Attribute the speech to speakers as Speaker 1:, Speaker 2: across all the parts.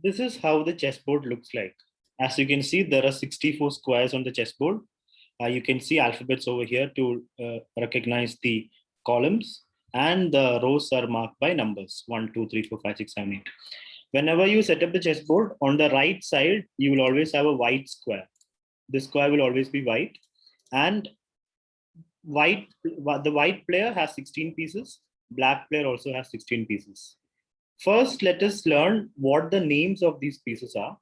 Speaker 1: This is how the chessboard looks like. As you can see, there are 64 squares on the chessboard. You can see alphabets over here to recognize the columns, and the rows are marked by numbers 1, 2, 3, 4, 5, 6, 7, 8. Whenever you set up the chessboard, on the right side, you will always have a white square. This square will always be white, and the white player has 16 pieces. Black player also has 16 pieces. First, let us learn what the names of these pieces are.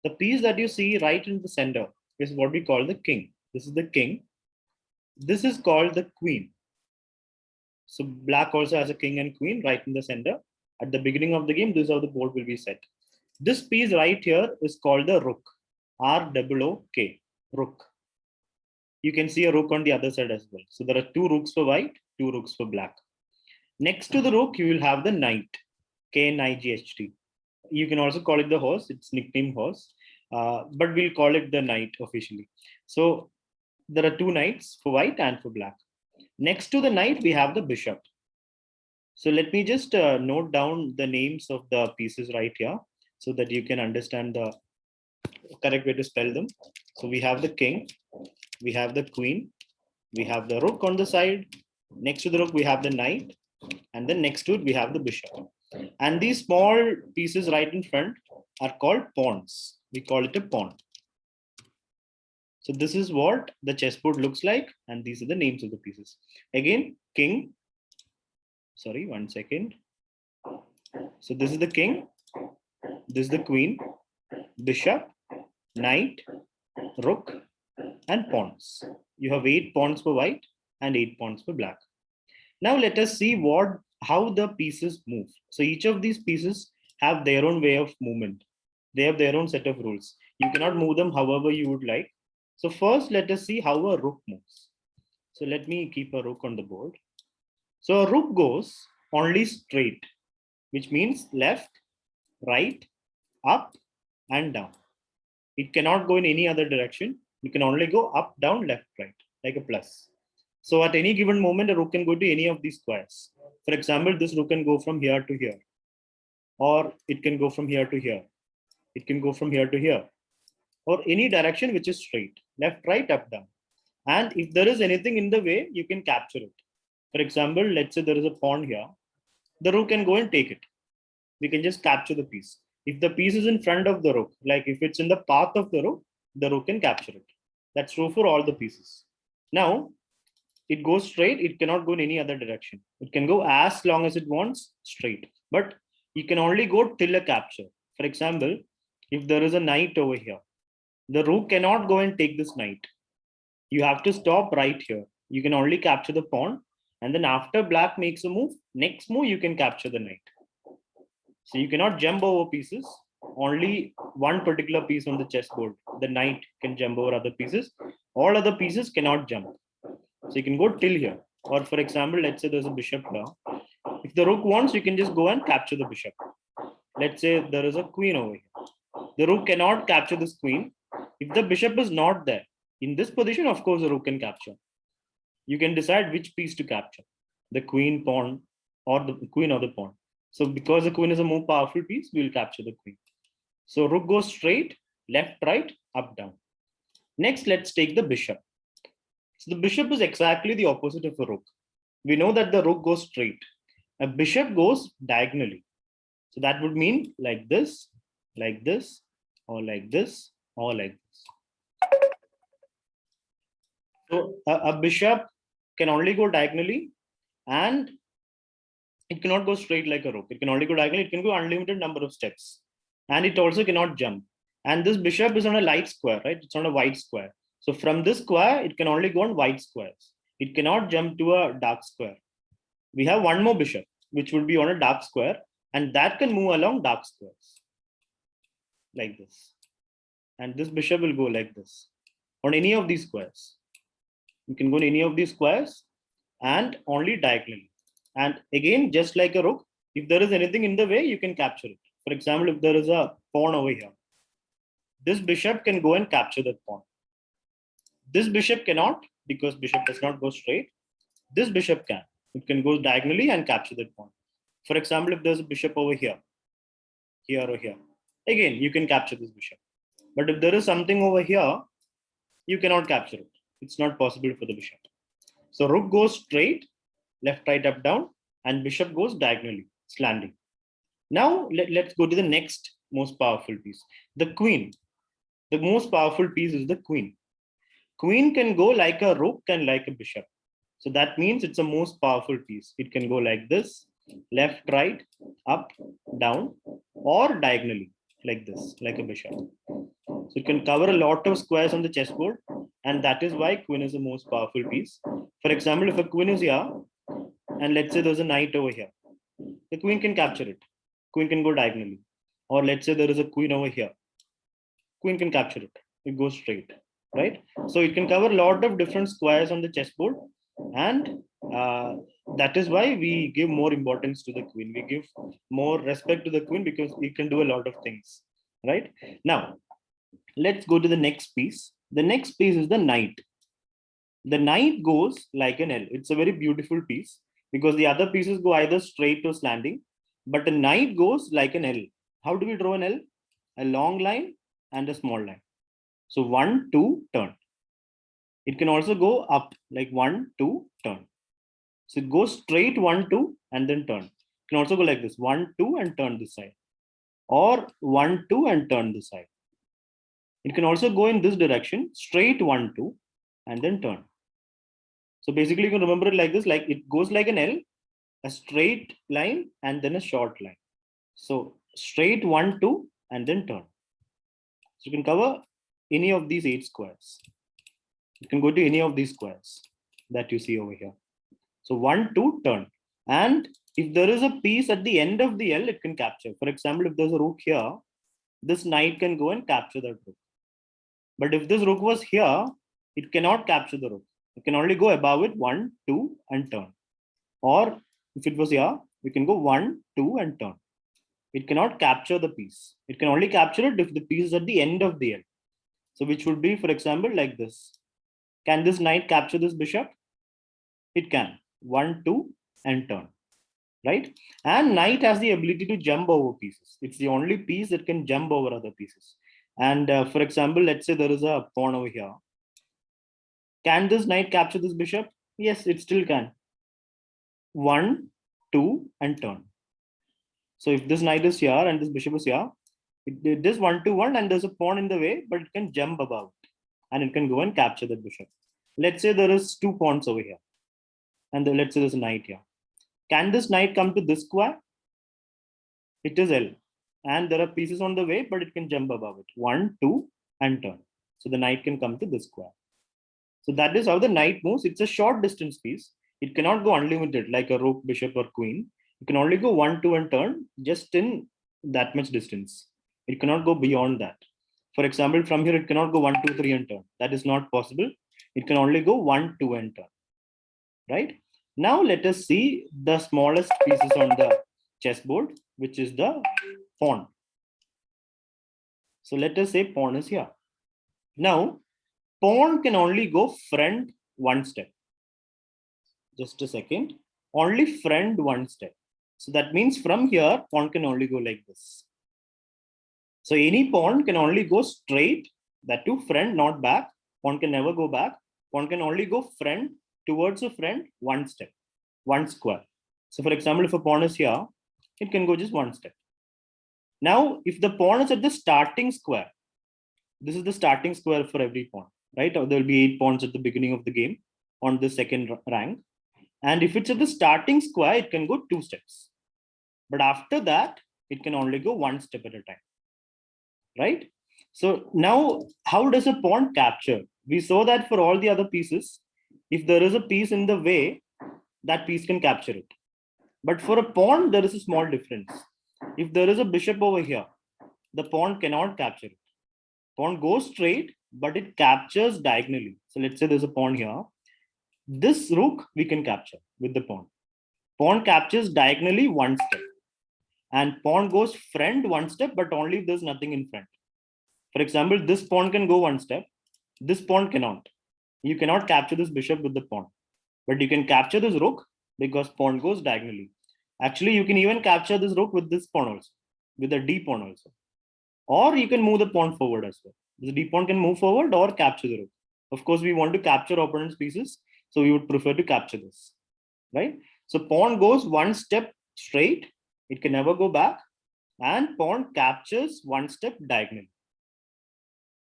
Speaker 1: The piece that you see right in the center is what we call the king. This is the king. This is called the queen. So black also has a king and queen right in the center. At the beginning of the game, this is how the board will be set. This piece right here is called the rook. R-O-O-K, rook. You can see a rook on the other side as well. So there are 2 rooks for white, 2 rooks for black. Next to the rook, you will have the knight, K-N-I-G-H-T. You can also call it the horse. It's nicknamed horse, but we'll call it the knight officially. So there are 2 knights for white and for black. Next to the knight, we have the bishop. So let me just note down the names of the pieces right here so that you can understand the correct way to spell them. So we have the king, we have the queen, we have the rook on the side. Next to the rook, we have the knight, and then next to it, we have the bishop. And these small pieces right in front are called pawns. We call it a pawn. So this is what the chessboard looks like, and these are the names of the pieces. Again, king. Sorry, one second. So this is the king, this is the queen, bishop, knight, rook, and pawns. You have 8 pawns for white and 8 pawns for black. Now let us see how the pieces move. So each of these pieces have their own way of movement. They have their own set of rules. You cannot move them however you would like. So first, let us see how a rook moves. So let me keep a rook on the board. So a rook goes only straight, which means left, right, up, and down. It cannot go in any other direction. You can only go up, down, left, right, like a plus. So at any given moment, a rook can go to any of these squares. For example, this rook can go from here to here, or it can go from here to here. It can go from here to here, or any direction which is straight, left, right, up, down. And if there is anything in the way, you can capture it. For example, let's say there is a pawn here. The rook can go and take it. We can just capture the piece. If the piece is in front of the rook, like if it's in the path of the rook can capture it. That's true for all the pieces. Now, it goes straight. It cannot go in any other direction. It can go as long as it wants straight, but you can only go till a capture. For example, if there is a knight over here, the rook cannot go and take this knight. You have to stop right here. You can only capture the pawn, and then after black makes a move, next move you can capture the knight. So you cannot jump over pieces. Only one particular piece on the chessboard, the knight, can jump over other pieces. All other pieces cannot jump. So you can go till here. Or for example, let's say there's a bishop here. If the rook wants, you can just go and capture the bishop. Let's say there is a queen over here. The rook cannot capture this queen. If the bishop is not there, in this position, of course, the rook can capture. You can decide which piece to capture, the queen, pawn, or the queen or the pawn. So because the queen is a more powerful piece, we will capture the queen. So rook goes straight, left, right, up, down. Next, let's take the bishop. So the bishop is exactly the opposite of a rook. We know that the rook goes straight. A bishop goes diagonally. So that would mean like this, or like this, or like this. So a bishop can only go diagonally, and it cannot go straight like a rook. It can only go diagonally. It can go unlimited number of steps, and it also cannot jump. And this bishop is on a light square, right? It's on a white square. So from this square, it can only go on white squares. It cannot jump to a dark square. We have one more bishop, which would be on a dark square, and that can move along dark squares like this. And this bishop will go like this on any of these squares. You can go in any of these squares and only diagonally. And again, just like a rook, if there is anything in the way, you can capture it. For example, if there is a pawn over here, this bishop can go and capture that pawn. This bishop cannot, because bishop does not go straight. This bishop can. It can go diagonally and capture that pawn. For example, if there's a bishop over here, here or here, again, you can capture this bishop. But if there is something over here, you cannot capture it. It's not possible for the bishop. So rook goes straight, left, right, up, down, and bishop goes diagonally, slanting. Now let's go to the next most powerful piece, the queen. The most powerful piece is the queen. Queen can go like a rook and like a bishop. So that means it's a most powerful piece. It can go like this, left, right, up, down, or diagonally, like this, like a bishop. So it can cover a lot of squares on the chessboard, and that is why queen is the most powerful piece. For example, if a queen is here, and let's say there's a knight over here, the queen can capture it. Queen can go diagonally. Or let's say there is a queen over here. Queen can capture it. It goes straight, right? So it can cover a lot of different squares on the chessboard, and that is why we give more importance to the queen. We give more respect to the queen because it can do a lot of things, right? Now, let's go to the next piece. The next piece is the knight. The knight goes like an L. It's a very beautiful piece because the other pieces go either straight or slanting, but the knight goes like an L. How do we draw an L? A long line and a small line. So 1, 2, turn. It can also go up like 1, 2, turn. So it goes straight 1, 2, and then turn. It can also go like this 1, 2, and turn this side, or 1, 2, and turn this side. It can also go in this direction, straight 1, 2, and then turn. So basically, you can remember it like this, like it goes like an L, a straight line, and then a short line. So straight 1, 2, and then turn. So you can cover any of these 8 squares. You can go to any of these squares that you see over here. So 1, 2, turn. And if there is a piece at the end of the L, it can capture. For example, if there's a rook here, this knight can go and capture that rook. But if this rook was here, it cannot capture the rook. It can only go above it 1, 2, and turn. Or if it was here, we can go 1, 2, and turn. It cannot capture the piece. It can only capture it if the piece is at the end of the L. So which would be, for example, like this. Can this knight capture this bishop? It can. 1, 2, and turn. Right? And knight has the ability to jump over pieces. It's the only piece that can jump over other pieces. And for example, let's say there is a pawn over here. Can this knight capture this bishop? Yes, it still can. 1, 2, and turn. So if this knight is here and this bishop is here, it does 1, 2, 1, and there's a pawn in the way, but it can jump above it, and it can go and capture the bishop. Let's say there is 2 pawns over here, and let's say there's a knight here. Can this knight come to this square? It is L, and there are pieces on the way, but it can jump above it. 1, 2, and turn. So the knight can come to this square. So that is how the knight moves. It's a short distance piece. It cannot go unlimited like a rook, bishop, or queen. You can only go 1, 2, and turn just in that much distance. It cannot go beyond that. For example, from here, it cannot go 1, 2, 3, and turn. That is not possible. It can only go 1, 2, and turn. Right? Now let us see the smallest pieces on the chessboard, which is the pawn. So let us say pawn is here. Now, pawn can only go front 1 step. Just a second. Only front 1 step. So that means from here, pawn can only go like this. So any pawn can only go straight, that to front, not back. Pawn can never go back. Pawn can only go front towards the front 1 step, 1 square. So for example, if a pawn is here, it can go just 1 step. Now, if the pawn is at the starting square, this is the starting square for every pawn, right? Or there will be 8 pawns at the beginning of the game on the second rank. And if it's at the starting square, it can go 2 steps. But after that, it can only go 1 step at a time, right? So now, how does a pawn capture? We saw that for all the other pieces, if there is a piece in the way, that piece can capture it. But for a pawn, there is a small difference. If there is a bishop over here, the pawn cannot capture it. Pawn goes straight, but it captures diagonally. So let's say there's a pawn here. This rook we can capture with the pawn. Pawn captures diagonally 1 step. And pawn goes front 1 step, but only if there's nothing in front. For example, this pawn can go 1 step. This pawn cannot. You cannot capture this bishop with the pawn. But you can capture this rook because pawn goes diagonally. Actually, you can even capture this rook with this pawn also, with a d pawn also. Or you can move the pawn forward as well. The d pawn can move forward or capture the rook. Of course, we want to capture opponent's pieces, so we would prefer to capture this, right? So pawn goes one step straight, it can never go back, and pawn captures one step diagonally.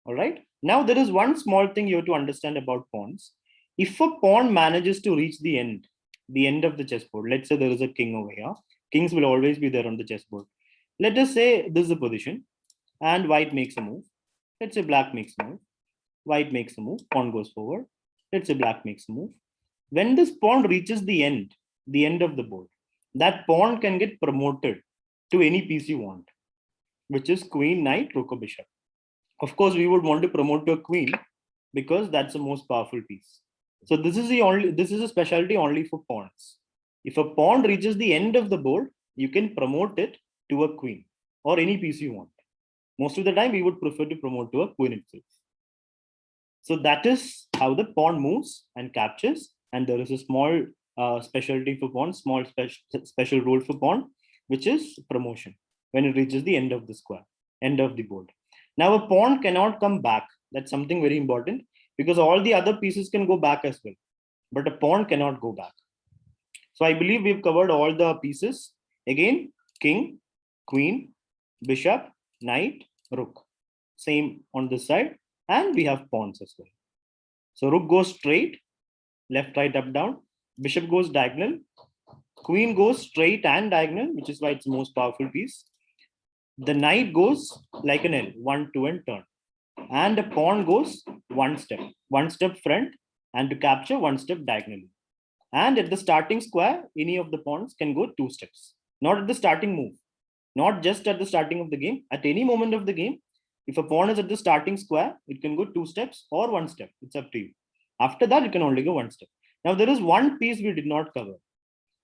Speaker 1: All right. Now there is one small thing you have to understand about pawns. If a pawn manages to reach the end of the chessboard, let's say there is a king over here. Kings will always be there on the chessboard. Let us say this is the position, and white makes a move. Let's say black makes a move. White makes a move. Pawn goes forward. Let's say black makes a move. When this pawn reaches the end of the board, that pawn can get promoted to any piece you want, which is queen, knight, rook, or bishop. Of course, we would want to promote to a queen because that's the most powerful piece. So this is a specialty only for pawns. If a pawn reaches the end of the board, you can promote it to a queen or any piece you want. Most of the time, we would prefer to promote to a queen itself. So that is how the pawn moves and captures. And there is a small specialty for pawn, small special rule for pawn, which is promotion when it reaches the end of the square, end of the board. Now a pawn cannot come back. That's something very important because all the other pieces can go back as well, but a pawn cannot go back. So I believe we've covered all the pieces. Again, king, queen, bishop, knight, rook. Same on this side. And we have pawns as well. So rook goes straight, left, right, up, down. Bishop goes diagonal. Queen goes straight and diagonal, which is why it's the most powerful piece. The knight goes like an L, 1, 2, and turn. And the pawn goes one step front, and to capture one step diagonally. And at the starting square, any of the pawns can go 2 steps. Not at the starting move, not just at the starting of the game. At any moment of the game, if a pawn is at the starting square, it can go 2 steps or 1 step. It's up to you. After that, it can only go 1 step. Now, there is one piece we did not cover,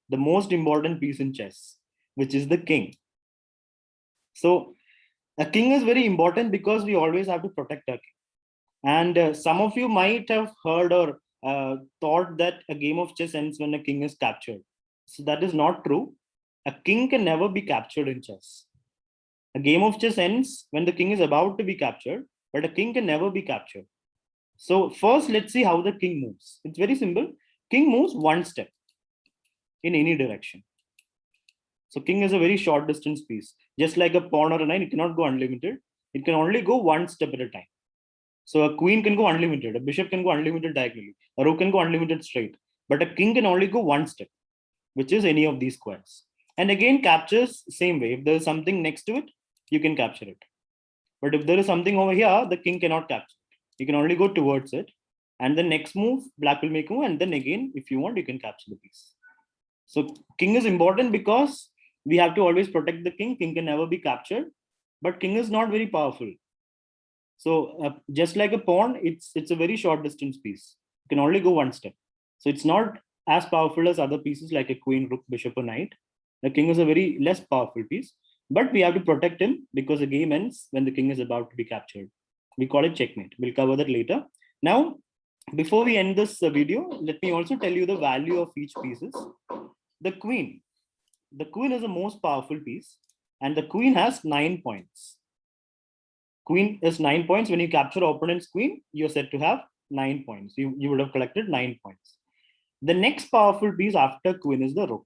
Speaker 1: the most important piece in chess, which is the king. So a king is very important because we always have to protect our king. And some of you might have heard or thought that a game of chess ends when a king is captured. So that is not true. A king can never be captured in chess. A game of chess ends when the king is about to be captured, but a king can never be captured. So first, let's see how the king moves. It's very simple. King moves 1 step in any direction. So king is a very short distance piece. Just like a pawn or a knight, it cannot go unlimited. It can only go 1 step at a time. So a queen can go unlimited, a bishop can go unlimited diagonally, a rook can go unlimited straight, but a king can only go 1 step, which is any of these squares. And again, captures same way. If there is something next to it, you can capture it. But if there is something over here, the king cannot capture it. You can only go towards it. And the next move, black will make a move. And then again, if you want, you can capture the piece. So king is important because we have to always protect the king. King can never be captured, but king is not very powerful. So just like a pawn, it's a very short distance piece. You can only go 1 step. So it's not as powerful as other pieces like a queen, rook, bishop, or knight. The king is a very less powerful piece, but we have to protect him because the game ends when the king is about to be captured. We call it checkmate. We'll cover that later. Now, before we end this video, let me also tell you the value of each pieces. The queen. The queen is the most powerful piece, and the queen has 9 points. Queen is 9 points. When you capture opponent's queen, you're said to have 9 points. You would have collected 9 points. The next powerful piece after queen is the rook.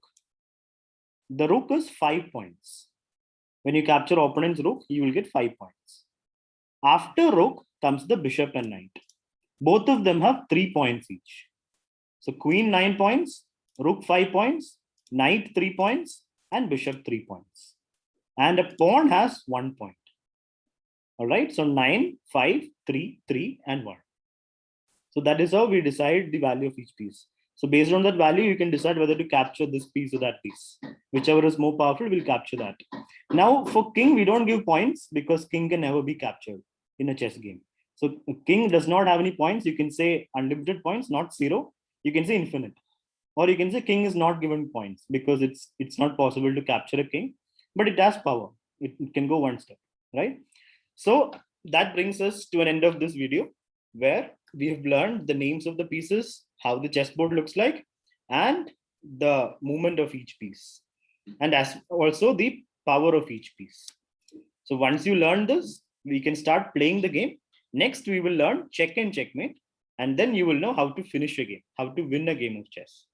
Speaker 1: The rook is 5 points. When you capture opponent's rook, you will get 5 points. After rook comes the bishop and knight. Both of them have 3 points each. So queen 9 points, rook 5 points, knight 3 points, and bishop 3 points. And a pawn has 1 point. All right, so 9, 5, 3, 3, and 1. So that is how we decide the value of each piece. So based on that value, you can decide whether to capture this piece or that piece. Whichever is more powerful, we'll capture that. Now for king, we don't give points because king can never be captured in a chess game. So king does not have any points. You can say unlimited points, not 0. You can say infinite. Or you can say king is not given points because it's not possible to capture a king, but it has power. It can go 1 step, right? So that brings us to an end of this video where we have learned the names of the pieces, how the chessboard looks like, and the movement of each piece, and as also the power of each piece. So once you learn this, we can start playing the game. Next, we will learn check and checkmate, and then you will know how to finish a game, how to win a game of chess.